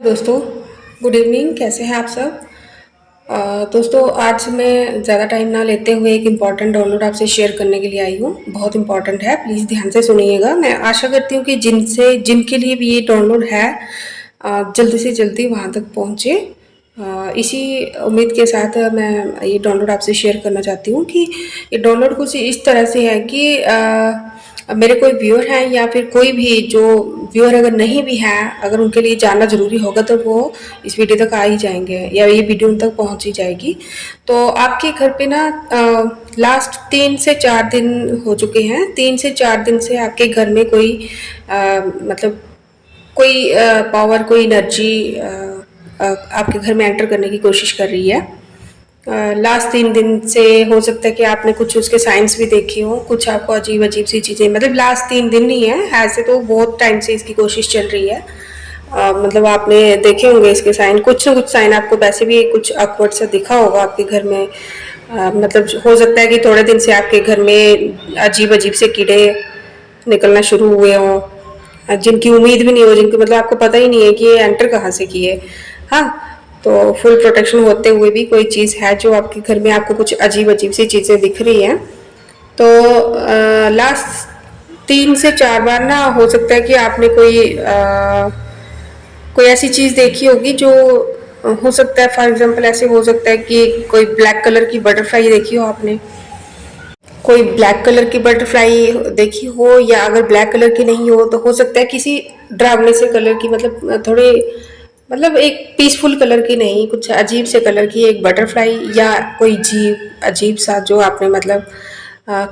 दोस्तों, good evening. कैसे हैं आप सब? दोस्तों, आज मैं ज़्यादा टाइम ना लेते हुए एक इम्पॉर्टेंट डाउनलोड आपसे शेयर करने के लिए आई हूँ। बहुत इम्पॉर्टेंट है, प्लीज़ ध्यान से सुनिएगा। मैं आशा करती हूँ कि जिनके लिए भी ये डाउनलोड है जल्दी से जल्दी वहाँ तक पहुँचे। इसी उम्मीद के साथ मैं ये डाउनलोड आपसे शेयर करना चाहती हूँ कि ये डाउनलोड कुछ इस तरह से है कि मेरे कोई व्यूअर हैं या फिर कोई भी जो व्यूअर अगर नहीं भी हैं, अगर उनके लिए जानना ज़रूरी होगा तो वो इस वीडियो तक आ ही जाएंगे या ये वीडियो उन तक पहुंच ही जाएगी। तो आपके घर पे ना लास्ट 3 से 4 दिन हो चुके हैं। 3 से 4 दिन से आपके घर में कोई मतलब कोई पावर, कोई एनर्जी आपके घर में एंटर करने की कोशिश कर रही है। लास्ट 3 दिन से हो सकता है कि आपने कुछ उसके साइंस भी देखे हो, कुछ आपको अजीब अजीब सी चीज़ें, मतलब लास्ट 3 दिन नहीं है, ऐसे तो बहुत टाइम से इसकी कोशिश चल रही है। मतलब आपने देखे होंगे इसके साइन, कुछ ना कुछ साइन आपको वैसे भी कुछ awkward सा दिखा होगा आपके घर में। मतलब हो सकता है कि थोड़े दिन से आपके घर में अजीब अजीब से कीड़े निकलना शुरू हुए हों, जिनकी उम्मीद भी नहीं हो, जिनकी मतलब आपको पता ही नहीं है कि ये एंटर कहाँ से किए। हाँ, तो फुल प्रोटेक्शन होते हुए भी कोई चीज़ है जो आपके घर में आपको कुछ अजीब अजीब सी चीज़ें दिख रही हैं। तो लास्ट 3 से 4 बार ना हो सकता है कि आपने कोई ऐसी चीज़ देखी होगी जो हो सकता है, फॉर एग्जांपल ऐसे हो सकता है कि कोई ब्लैक कलर की बटरफ्लाई देखी हो आपने, कोई ब्लैक कलर की बटरफ्लाई देखी हो, या अगर ब्लैक कलर की नहीं हो तो हो सकता है किसी डरावने से कलर की, मतलब थोड़े, मतलब एक पीसफुल कलर की नहीं, कुछ अजीब से कलर की एक बटरफ्लाई, या कोई जीव अजीब सा जो आपने मतलब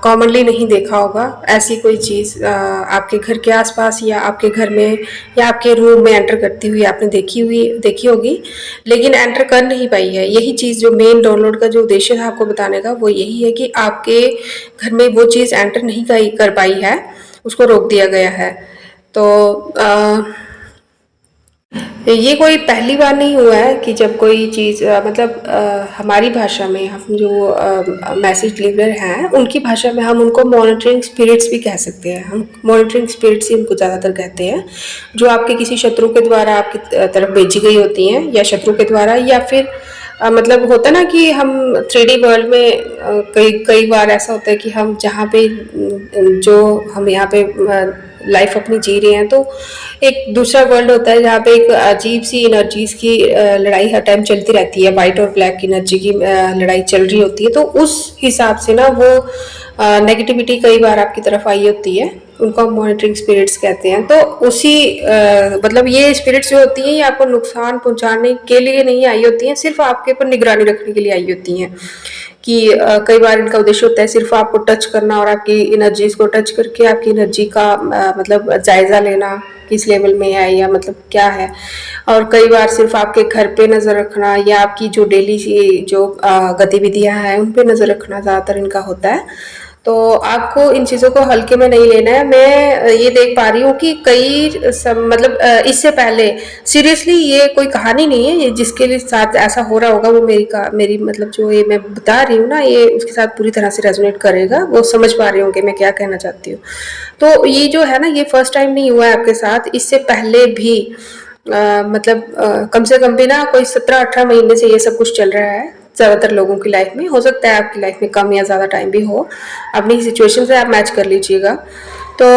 कॉमनली नहीं देखा होगा, ऐसी कोई चीज़ आपके घर के आसपास या आपके घर में या आपके रूम में एंटर करती हुई आपने देखी होगी, लेकिन एंटर कर नहीं पाई है। यही चीज़, जो मेन डाउनलोड का जो उद्देश्य था आपको बताने का, वो यही है कि आपके घर में वो चीज़ एंटर नहीं कर पाई है, उसको रोक दिया गया है। तो ये कोई पहली बार नहीं हुआ है कि जब कोई चीज़ मतलब हमारी भाषा में हम जो मैसेज डिलीवर हैं, उनकी भाषा में हम उनको मॉनिटरिंग स्पिरिट्स भी कह सकते हैं। हम मॉनिटरिंग स्पिरिट्स ही उनको ज़्यादातर कहते हैं, जो आपके किसी शत्रु के द्वारा आपकी तरफ भेजी गई होती हैं, या शत्रु के द्वारा, या फिर मतलब होता ना कि हम 3D वर्ल्ड में कई कई बार ऐसा होता है कि हम जहाँ पे जो हम यहाँ पे लाइफ अपनी जी रहे हैं, तो एक दूसरा वर्ल्ड होता है जहाँ पे एक अजीब सी एनर्जीज की लड़ाई हर टाइम चलती रहती है, वाइट और ब्लैक एनर्जी की लड़ाई चल रही होती है। तो उस हिसाब से ना वो नेगेटिविटी कई बार आपकी तरफ आई होती है, उनको हम मॉनिटरिंग स्पिरिट्स कहते हैं। तो उसी मतलब ये स्पिरिट्स जो होती हैं, ये आपको नुकसान पहुंचाने के लिए नहीं आई होती हैं, सिर्फ आपके ऊपर निगरानी रखने के लिए आई होती हैं। कि कई बार इनका उद्देश्य होता है सिर्फ आपको टच करना और आपकी एनर्जीज को टच करके आपकी एनर्जी का मतलब जायजा लेना, किस लेवल में है या मतलब क्या है। और कई बार सिर्फ आपके घर पे नज़र रखना, या आपकी जो डेली जो गतिविधियां हैं उन पे नज़र रखना ज़्यादातर इनका होता है। तो आपको इन चीज़ों को हल्के में नहीं लेना है। मैं ये देख पा रही हूँ कि मतलब इससे पहले सीरियसली ये कोई कहानी नहीं है, ये जिसके लिए साथ ऐसा हो रहा होगा वो मेरी मतलब जो ये मैं बता रही हूँ ना, ये उसके साथ पूरी तरह से रेजोनेट करेगा, वो समझ पा रही हूँ कि मैं क्या कहना चाहती हूँ। तो ये जो है ना, ये फर्स्ट टाइम नहीं हुआ है आपके साथ, इससे पहले भी मतलब कम से कम भी ना कोई 17-18 महीने से ये सब कुछ चल रहा है ज़्यादातर लोगों की लाइफ में। हो सकता है आपकी लाइफ में कम या ज़्यादा टाइम भी हो, अपनी सिचुएशन से आप मैच कर लीजिएगा। तो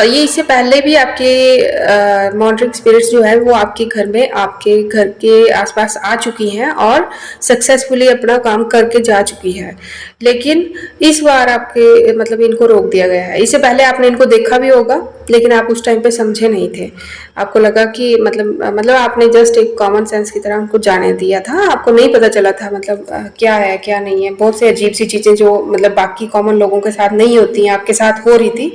ये इससे पहले भी आपके मॉनिटरिंग स्पिरिट्स जो है वो आपके घर में, आपके घर के आसपास आ चुकी हैं और सक्सेसफुली अपना काम करके जा चुकी है। लेकिन इस बार आपके मतलब इनको रोक दिया गया है। इससे पहले आपने इनको देखा भी होगा, लेकिन आप उस टाइम पे समझे नहीं थे। आपको लगा कि मतलब आपने जस्ट एक कॉमन सेंस की तरह उनको जाने दिया था, आपको नहीं पता चला था मतलब क्या है क्या नहीं है। बहुत सी अजीब सी चीज़ें जो मतलब बाकी कॉमन लोगों के साथ नहीं होती हैं, आपके साथ हो रही थी।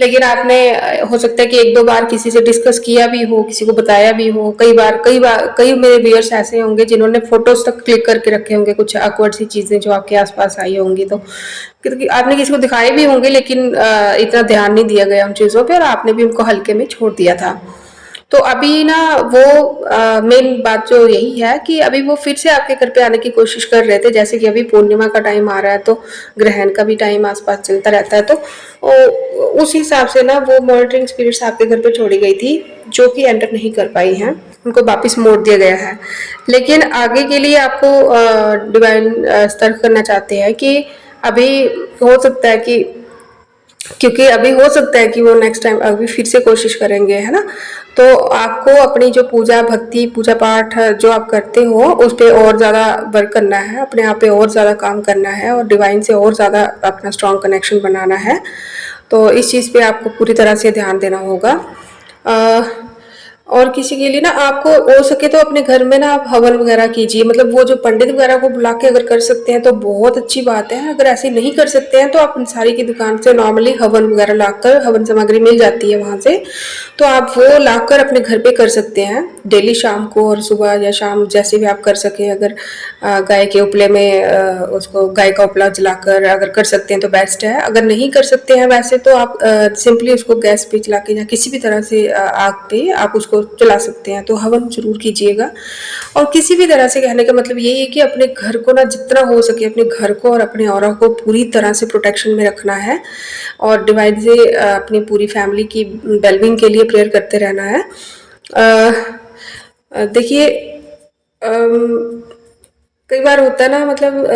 लेकिन आपने हो सकता है कि 1-2 बार किसी से डिस्कस किया भी हो, किसी को बताया भी हो। कई मेरे व्यूअर्स ऐसे होंगे जिन्होंने फोटोज तक क्लिक करके रखे होंगे, कुछ awkward सी चीज़ें जो आपके आसपास आई होंगी, तो क्योंकि आपने किसी को दिखाए भी होंगे, लेकिन इतना ध्यान नहीं दिया गया उन चीज़ों पे और आपने भी उनको हल्के में छोड़ दिया था। तो अभी ना वो मेन बात जो यही है कि अभी वो फिर से आपके घर पे आने की कोशिश कर रहे थे, जैसे कि अभी पूर्णिमा का टाइम आ रहा है तो ग्रहण का भी टाइम आसपास चलता रहता है, तो उस हिसाब से ना वो मॉनिटरिंग स्पिरिट्स आपके घर पे छोड़ी गई थी, जो कि एंटर नहीं कर पाई हैं, उनको वापस मोड़ दिया गया है। लेकिन आगे के लिए आपको डिवाइन सतर्क करना चाहते हैं कि अभी हो सकता है कि, क्योंकि अभी हो सकता है कि वो नेक्स्ट टाइम अभी फिर से कोशिश करेंगे, है ना? तो आपको अपनी जो पूजा भक्ति पूजा पाठ जो आप करते हो उस पे और ज़्यादा वर्क करना है, अपने आप पे और ज़्यादा काम करना है और डिवाइन से और ज़्यादा अपना स्ट्रॉन्ग कनेक्शन बनाना है। तो इस चीज़ पे आपको पूरी तरह से ध्यान देना होगा। अ, और किसी के लिए ना आपको हो सके तो अपने घर में ना आप हवन वगैरह कीजिए, मतलब वो जो पंडित वगैरह को बुला के अगर कर सकते हैं तो बहुत अच्छी बात है। अगर ऐसे नहीं कर सकते हैं तो आप अंसारी की दुकान से नॉर्मली हवन वगैरह लाकर, हवन सामग्री मिल जाती है वहाँ से, तो आप वो लाकर अपने घर पे कर सकते हैं डेली शाम को और सुबह या शाम जैसे भी आप कर सकें। अगर गाय के उपले में उसको गाय का उपला जलाकर अगर कर सकते हैं तो बेस्ट है। अगर नहीं कर सकते हैं वैसे तो आप सिंपली उसको गैस पे चला के या किसी भी तरह से आग पे आप उसको जला सकते हैं, तो हवन जरूर कीजिएगा। और किसी भी तरह से कहने का मतलब यही है कि अपने घर को ना जितना हो सके अपने घर को और अपने ऑरा को पूरी तरह से प्रोटेक्शन में रखना है और डिवाइन से अपनी पूरी फैमिली की वेलबींग के लिए प्रेयर करते रहना है। देखिए, कई बार होता है ना, मतलब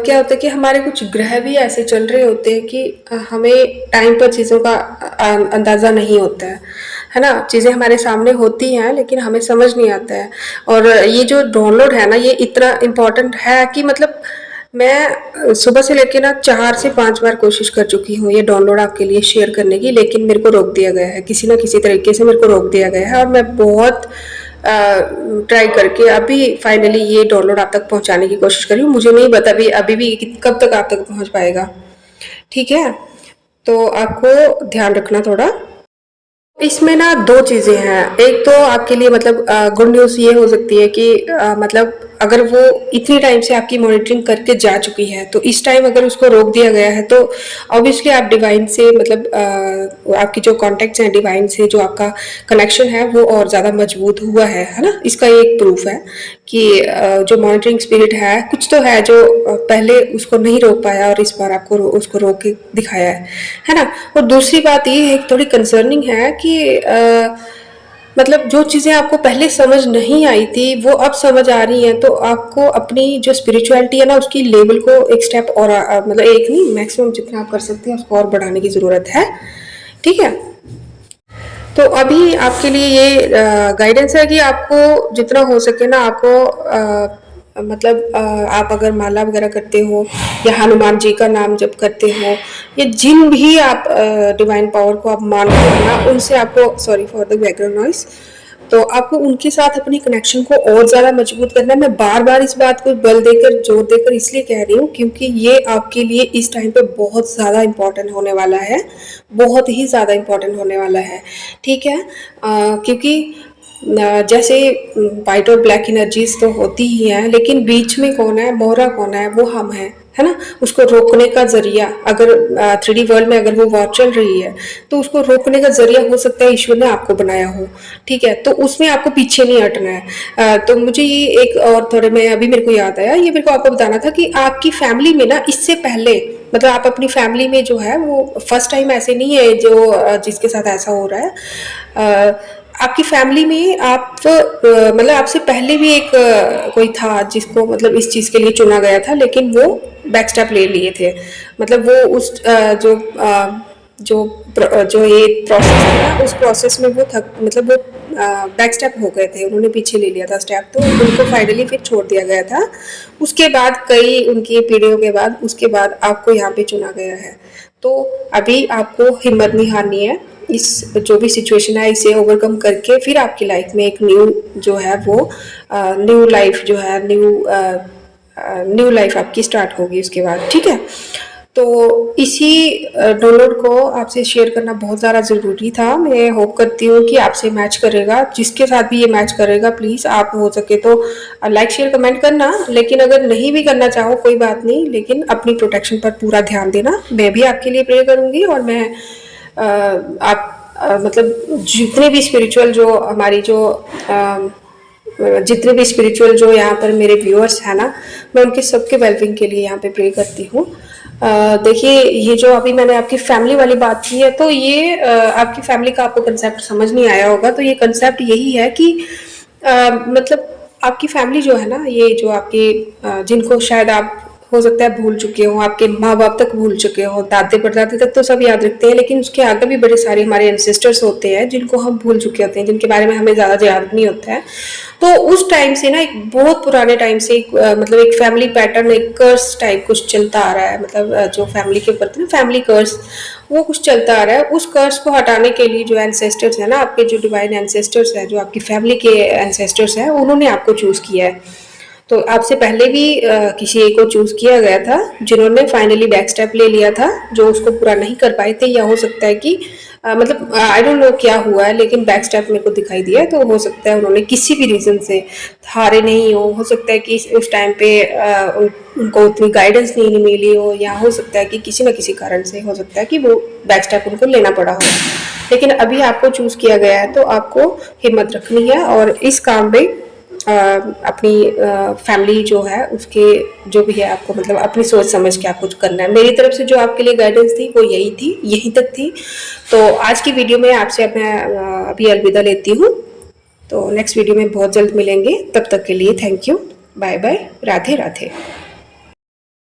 क्या होता है कि हमारे कुछ ग्रह भी ऐसे चल रहे होते हैं कि हमें टाइम पर चीज़ों का अंदाज़ा नहीं होता है ना? चीज़ें हमारे सामने होती हैं लेकिन हमें समझ नहीं आता है। और ये जो डाउनलोड है ना, ये इतना इम्पोर्टेंट है कि मतलब मैं सुबह से लेके ना 4 से 5 बार कोशिश कर चुकी हूँ ये डाउनलोड आपके लिए शेयर करने की, लेकिन मेरे को रोक दिया गया है, किसी ना किसी तरीके से मेरे को रोक दिया गया है। और मैं बहुत ट्राई करके अभी फाइनली ये डाउनलोड आप तक पहुंचाने की कोशिश कर रही हूँ। मुझे नहीं पता अभी भी कब तक आप तक पहुंच पाएगा। ठीक है, तो आपको ध्यान रखना थोड़ा। इसमें ना 2 चीज़ें हैं। एक तो आपके लिए मतलब गुड न्यूज़ ये हो सकती है कि मतलब अगर वो इतनी टाइम से आपकी मॉनिटरिंग करके जा चुकी है, तो इस टाइम अगर उसको रोक दिया गया है तो ऑब्वियसली आप डिवाइन से मतलब आपकी जो कॉन्टैक्ट्स हैं डिवाइन से, जो आपका कनेक्शन है वो और ज़्यादा मजबूत हुआ है ना? इसका ये एक प्रूफ है कि जो मॉनिटरिंग स्पिरिट है कुछ तो है जो पहले उसको नहीं रोक पाया और इस बार आपको उसको रोक के दिखाया है ना? और दूसरी बात ये है, थोड़ी कंसर्निंग है कि मतलब जो चीज़ें आपको पहले समझ नहीं आई थी वो अब समझ आ रही हैं, तो आपको अपनी जो स्पिरिचुअलिटी है ना उसकी लेवल को एक स्टेप और मतलब एक नहीं, मैक्सिमम जितना आप कर सकते हैं उसको और बढ़ाने की ज़रूरत है। ठीक है, तो अभी आपके लिए ये गाइडेंस है कि आपको जितना हो सके ना आपको मतलब आप अगर माला वगैरह करते हो या हनुमान जी का नाम जप करते हो या जिन भी आप डिवाइन पावर को आप मानते हो ना, उनसे आपको, sorry for the background noise, तो आपको उनके साथ अपनी कनेक्शन को और ज़्यादा मजबूत करना है। मैं बार बार इस बात को बल देकर जोर देकर इसलिए कह रही हूँ क्योंकि ये आपके लिए इस टाइम पे बहुत ज़्यादा इम्पोर्टेंट होने वाला है, बहुत ही ज़्यादा इम्पोर्टेंट होने वाला है। ठीक है, क्योंकि जैसे वाइट और ब्लैक एनर्जीज तो होती ही हैं, लेकिन बीच में कौन है, मोहरा कौन है, वो हम हैं, है ना? उसको रोकने का जरिया, अगर 3D वर्ल्ड में अगर वो वॉर चल रही है तो उसको रोकने का जरिया हो सकता है ईश्वर ने आपको बनाया हो। ठीक है, तो उसमें आपको पीछे नहीं हटना है। तो मुझे ये एक और थोड़े में अभी मेरे को याद आया, ये मेरे को आपको बताना था कि आपकी फैमिली में ना इससे पहले, मतलब आप अपनी फैमिली में जो है वो फर्स्ट टाइम ऐसे नहीं है जो जिसके साथ ऐसा हो रहा है। आपकी फैमिली में आप मतलब आपसे पहले भी एक कोई था जिसको मतलब इस चीज़ के लिए चुना गया था, लेकिन वो बैक स्टेप ले लिए थे। मतलब वो उस जो ये प्रोसेस है ना, उस प्रोसेस में वो थक मतलब वो बैक स्टेप हो गए थे, उन्होंने पीछे ले लिया था स्टेप, तो उनको फाइनली फिर छोड़ दिया गया था। उसके बाद कई उनकी पीढ़ियों के बाद उसके बाद आपको यहाँ पे चुना गया है। तो अभी आपको हिम्मत नहीं हारनी है, इस जो भी सिचुएशन है इसे ओवरकम करके फिर आपकी लाइफ में एक न्यू जो है वो न्यू लाइफ जो है न्यू लाइफ आपकी स्टार्ट होगी उसके बाद। ठीक है, तो इसी डाउनलोड को आपसे शेयर करना बहुत ज़्यादा ज़रूरी था। मैं होप करती हूँ कि आपसे मैच करेगा, जिसके साथ भी ये मैच करेगा प्लीज़ आप हो सके तो लाइक शेयर कमेंट करना, लेकिन अगर नहीं भी करना चाहो कोई बात नहीं, लेकिन अपनी प्रोटेक्शन पर पूरा ध्यान देना। मैं भी आपके लिए प्रे करूँगी और मैं आप मतलब जितने भी स्पिरिचुअल जो हमारी जो जितने भी स्पिरिचुअल जो यहाँ पर मेरे व्यूअर्स हैं ना, मैं उनके सबके वेलबिंग के लिए यहाँ पे प्रे करती हूँ। देखिए, ये जो अभी मैंने आपकी फैमिली वाली बात की है, तो ये आपकी फैमिली का आपको कंसेप्ट समझ नहीं आया होगा। तो ये कंसेप्ट यही है कि मतलब आपकी फैमिली जो है ना, ये जो आपके जिनको शायद आप हो सकता है भूल चुके हो, आपके माँ बाप तक भूल चुके हो, दादे परदादे तक तो सब याद रखते हैं, लेकिन उसके आगे भी बड़े सारे हमारे एंसेस्टर्स होते हैं जिनको हम भूल चुके होते हैं, जिनके बारे में हमें ज़्यादा याद नहीं होता है। तो उस टाइम से ना, एक बहुत पुराने टाइम से मतलब एक फैमिली पैटर्न, एक कर्स टाइप कुछ चलता आ रहा है। मतलब जो फैमिली के ऊपर ना, फैमिली कर्स, वो कुछ चलता आ रहा है। उस कर्स को हटाने के लिए जो एंसेस्टर्स है ना, आपके जो डिवाइन एंसेस्टर्स हैं, जो आपकी फैमिली के एंसेस्टर्स हैं, उन्होंने आपको चूज किया है। तो आपसे पहले भी किसी एक को चूज किया गया था, जिन्होंने फाइनली बैक स्टेप ले लिया था, जो उसको पूरा नहीं कर पाए थे, या हो सकता है कि मतलब आई डोंट नो क्या हुआ है, लेकिन बैक स्टेप मेरे को दिखाई दिया। तो हो सकता है उन्होंने किसी भी रीजन से हारे नहीं हो सकता है कि उस टाइम पे उनको उतनी गाइडेंस नहीं मिली हो, या हो सकता है कि किसी न किसी कारण से हो सकता है कि वो बैक स्टेप उनको लेना पड़ा हो। लेकिन अभी आपको चूज किया गया है, तो आपको हिम्मत रखनी है और इस काम में अपनी फैमिली जो है उसके जो भी है, आपको मतलब अपनी सोच समझ के आपको करना है। मेरी तरफ से जो आपके लिए गाइडेंस थी वो यही थी, यहीं तक थी। तो आज की वीडियो में आपसे मैं अभी अलविदा लेती हूँ। तो नेक्स्ट वीडियो में बहुत जल्द मिलेंगे, तब तक के लिए thank you, bye bye, Radhe Radhe.